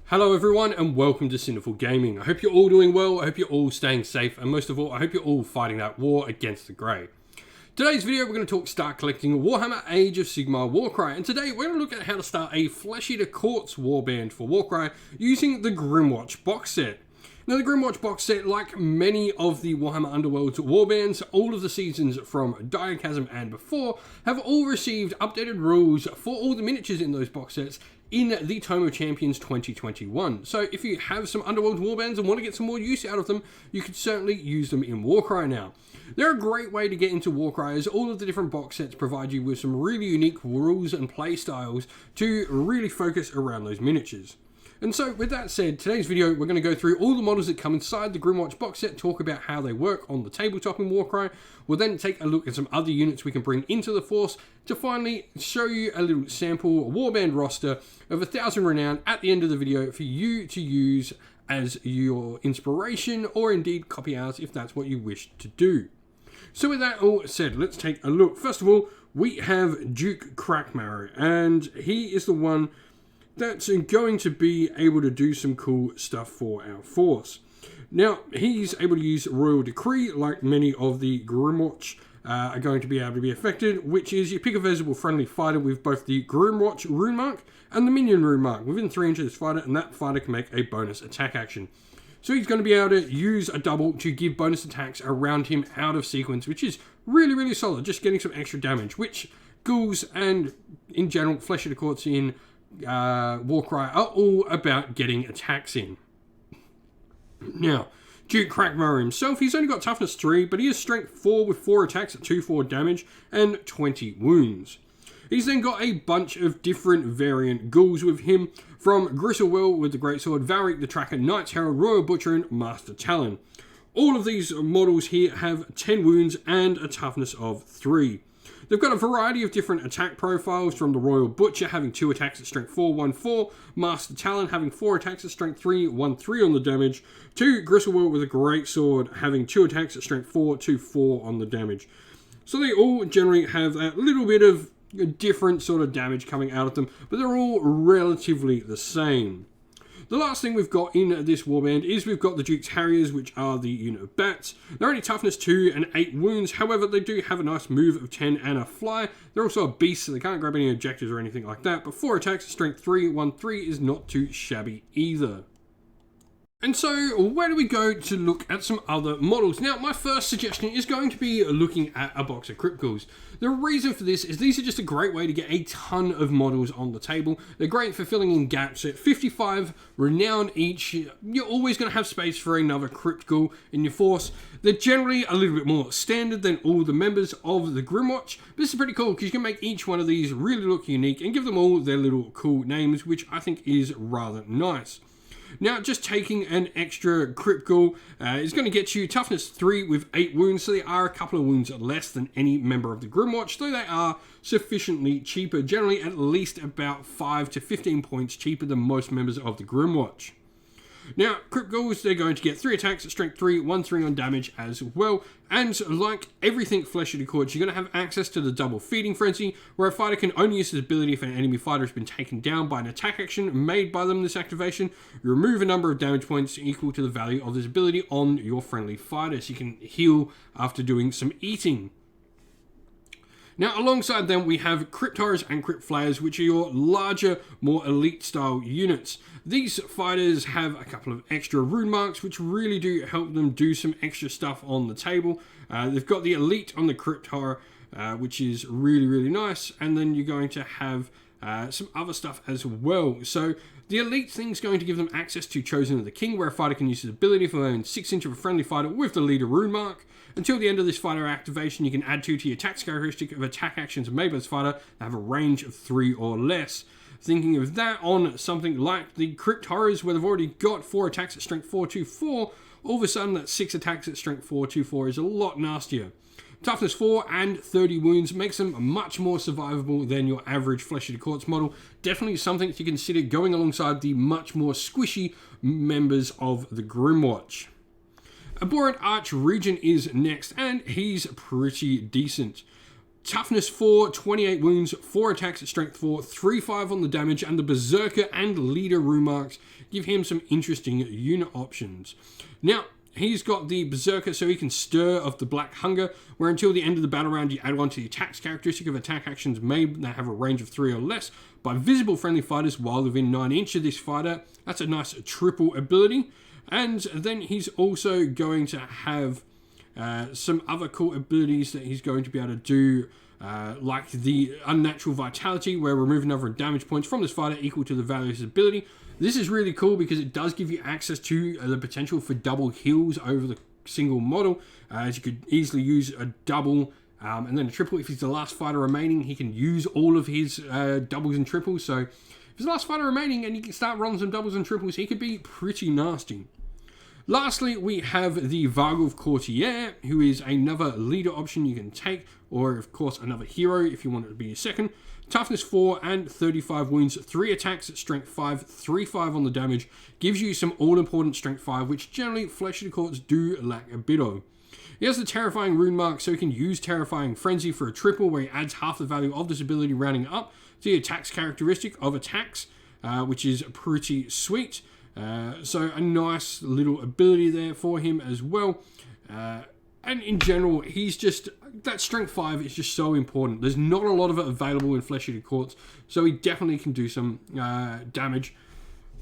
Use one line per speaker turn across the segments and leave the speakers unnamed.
Hello everyone and welcome to Sinful Gaming. I hope you're all doing well, I hope you're all staying safe, and most of all, I hope you're all fighting that war against the Grey. Today's video we're going to talk start collecting Warhammer Age of Sigmar Warcry, and today we're going to look at how to start a Flesh Eater Courts warband for Warcry using the Grymwatch box set. Now the Grymwatch box set, like many of the Warhammer Underworld's warbands, all of the seasons from Diachasm and before, have all received updated rules for all the miniatures in those box sets in the Tome of Champions 2021. So if you have some Underworld warbands and want to get some more use out of them, you could certainly use them in Warcry now. They're a great way to get into Warcry, as all of the different box sets provide you with some really unique rules and play styles to really focus around those miniatures. And so with that said, today's video we're going to go through all the models that come inside the Grymwatch box set, talk about how they work on the tabletop in Warcry. We'll then take a look at some other units we can bring into the force to finally show you a little sample warband roster of 1,000 renown at the end of the video for you to use as your inspiration, or indeed copy out if that's what you wish to do. So with that all said, let's take a look. First of all, we have Duke Crackmarrow, and he is the one that's going to be able to do some cool stuff for our force. Now, he's able to use Royal Decree, like many of the Grymwatch are going to be able to be affected, which is you pick a visible friendly fighter with both the Grymwatch rune mark and the minion rune mark within 3 inches of this fighter, and that fighter can make a bonus attack action. So he's going to be able to use a double to give bonus attacks around him out of sequence, which is really, really solid, just getting some extra damage, which ghouls and, in general, Flesh Eater Courts in Warcry are all about getting attacks in. Now, Duke Crackmarrow himself, he's only got toughness 3, but he has strength 4 with 4 attacks at 2/4 damage and 20 wounds. He's then got a bunch of different variant ghouls with him, from Gristlewell with the Greatsword, Valric the Tracker, Knight's Herald, Royal Butcher, and Master Talon. All of these models here have 10 wounds and a toughness of 3. They've got a variety of different attack profiles, from the Royal Butcher having 2 attacks at strength 4, 1/4, Master Talon having 4 attacks at strength 3, 1/3 on the damage, to Gristlewell with a Greatsword having 2 attacks at strength 4, 2/4 on the damage. So they all generally have a little bit of different sort of damage coming out of them, but they're all relatively the same. The last thing we've got in this warband is we've got the Duke's Harriers, which are the unit of bats. They're only toughness 2 and 8 wounds, however they do have a nice move of 10 and a fly. They're also a beast, so they can't grab any objectives or anything like that, but 4 attacks at strength 3, 1/3 is not too shabby either. And so, where do we go to look at some other models? Now, my first suggestion is going to be looking at a box of Crip Goals. The reason for this is these are just a great way to get a ton of models on the table. They're great for filling in gaps. At 55 renown each, you're always going to have space for another Crip Goal in your force. They're generally a little bit more standard than all the members of the Grymwatch, but this is pretty cool because you can make each one of these really look unique and give them all their little cool names, which I think is rather nice. Now, just taking an extra Crip Goal is going to get you toughness 3 with 8 wounds, so they are a couple of wounds less than any member of the Grymwatch, though they are sufficiently cheaper, generally at least about 5 to 15 points cheaper than most members of the Grymwatch. Now, Crip Goals, they're going to get 3 attacks at strength 3, 1/3 on damage as well, and like everything Flesh Eater Courts, you're going to have access to the double feeding frenzy, where a fighter can only use this ability if an enemy fighter has been taken down by an attack action made by them this activation. You remove a number of damage points equal to the value of this ability on your friendly fighter, so you can heal after doing some eating. Now, alongside them, we have Crypt Horrors and Crypt Flayers, which are your larger, more elite-style units. These fighters have a couple of extra rune marks, which really do help them do some extra stuff on the table. They've got the Elite on the Crypt Horror, which is really, really nice, and then you're going to have some other stuff as well. So the Elite thing's going to give them access to Chosen of the King, where a fighter can use his ability for within 6 inches of a friendly fighter with the leader rune mark. Until the end of this fighter activation, you can add 2 to your attack characteristic of attack actions made by this fighter that have a range of 3 or less. Thinking of that on something like the Crypt Horrors, where they've already got 4 attacks at strength 4, 2/4, all of a sudden that 6 attacks at strength 4, 2/4 is a lot nastier. Toughness 4 and 30 wounds makes them much more survivable than your average Flesh Eater Courts model. Definitely something to consider going alongside the much more squishy members of the Grymwatch. Abhorrent Archregent is next, and he's pretty decent. Toughness 4, 28 wounds, 4 attacks, strength 4, 3/5 on the damage, and the Berserker and Leader rune marks give him some interesting unit options. Now, he's got the Berserker, so he can Stir of the Black Hunger, where until the end of the battle round you add on to the attacks characteristic of attack actions made that have a range of 3 or less by visible friendly fighters while within 9 inches of this fighter. That's a nice triple ability. And then he's also going to have some other cool abilities that he's going to be able to do, like the Unnatural Vitality, where remove a number of damage points from this fighter equal to the value of his ability. This is really cool because it does give you access to the potential for double heals over the single model, as you could easily use a double and then a triple. If he's the last fighter remaining, he can use all of his doubles and triples. So if he's the last fighter remaining and you can start running some doubles and triples, he could be pretty nasty. Lastly, we have the Varghulf Courtier, who is another leader option you can take, or of course another hero if you want it to be your second. Toughness 4 and 35 wounds, 3 attacks, strength 5, 3/5 on the damage, gives you some all-important strength 5, which generally Flesh of the Courts do lack a bit of. He has the Terrifying rune mark, so he can use Terrifying Frenzy for a triple, where he adds half the value of this ability, rounding up to the attacks characteristic of attacks, which is pretty sweet. So a nice little ability there for him as well. And in general, he's just, that strength 5 is just so important. There's not a lot of it available in Flesh Eater Courts, so he definitely can do some damage.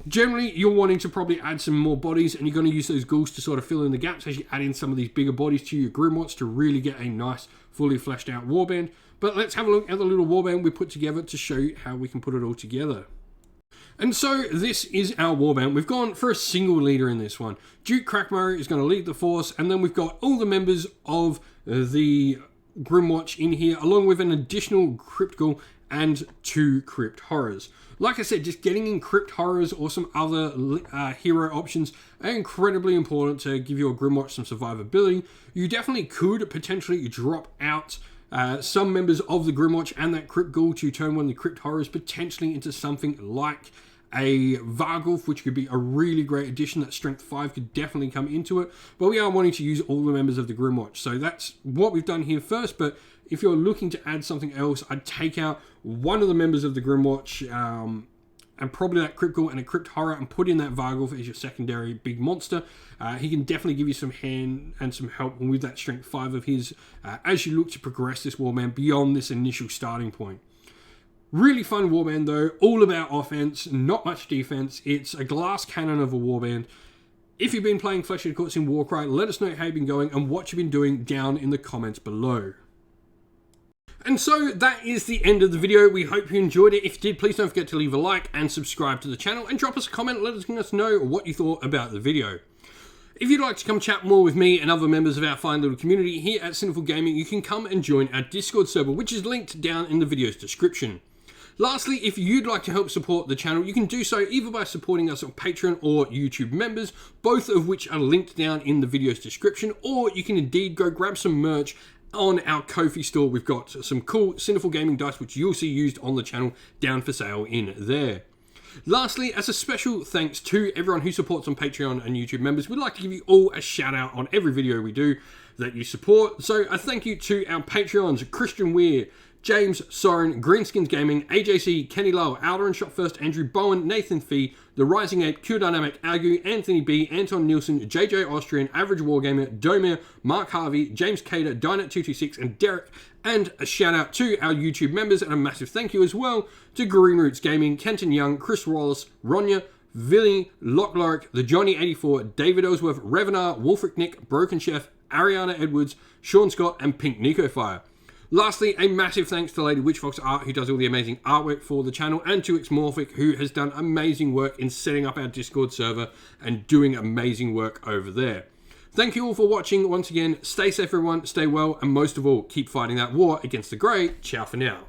Generally, you're wanting to probably add some more bodies, and you're going to use those ghouls to sort of fill in the gaps as you add in some of these bigger bodies to your Grymwatch to really get a nice, fully fleshed out warband. But let's have a look at the little warband we put together to show you how we can put it all together. And so this is our warband. We've gone for a single leader in this one. Duke Crackmurray is going to lead the force, and then we've got all the members of the Grymwatch in here, along with an additional Crypt Goal and 2 Crypt Horrors. Like I said, just getting in Crypt Horrors or some other hero options are incredibly important to give your Grymwatch some survivability. You definitely could potentially drop out some members of the Grymwatch and that Crypt Goal to turn one of the Crypt Horrors potentially into something like a Varghulf, which could be a really great addition. That strength 5 could definitely come into it, but we are wanting to use all the members of the Grymwatch, so that's what we've done here first. But if you're looking to add something else, I'd take out one of the members of the Grymwatch and probably that Crypt Goal and a Crypt Horror, and put in that Varghulf as your secondary big monster. He can definitely give you some hand and some help with that strength 5 of his as you look to progress this warband beyond this initial starting point. Really fun warband though, all about offense, not much defense. It's a glass cannon of a warband. If you've been playing Flesh Eater Courts in Warcry, let us know how you've been going and what you've been doing down in the comments below. And so that is the end of the video. We hope you enjoyed it. If you did, please don't forget to leave a like and subscribe to the channel, and drop us a comment. Let us know what you thought about the video. If you'd like to come chat more with me and other members of our fine little community here at Sinful Gaming, you can come and join our Discord server, which is linked down in the video's description. Lastly, if you'd like to help support the channel, you can do so either by supporting us on Patreon or YouTube members, both of which are linked down in the video's description, or you can indeed go grab some merch on our Ko-fi store. We've got some cool Sinful Gaming dice, which you'll see used on the channel, down for sale in there. Lastly, as a special thanks to everyone who supports on Patreon and YouTube members, we'd like to give you all a shout out on every video we do that you support. So a thank you to our Patreons: Christian Weir, James, Soren, Greenskins Gaming, AJC, Kenny Lowe, Alderan Shot First, Andrew Bowen, Nathan Fee, The Rising Ape, Q Dynamic, Agu, Anthony B, Anton Nielsen, JJ Austrian, Average Wargamer, Domir, Mark Harvey, James Cater, Dynet226, and Derek. And a shout out to our YouTube members, and a massive thank you as well to Green Roots Gaming, Kenton Young, Chris Wallace, Ronya, Villy, Lockloric, The Johnny84, David Ellsworth, Revenar, Wolfric Nick, Broken Chef, Ariana Edwards, Sean Scott, and Pink Nico Fire. Lastly, a massive thanks to Lady Witchfox Art, who does all the amazing artwork for the channel, and to Xmorphic, who has done amazing work in setting up our Discord server and doing amazing work over there. Thank you all for watching once again. Stay safe everyone, stay well, and most of all, keep fighting that war against the Grey. Ciao for now.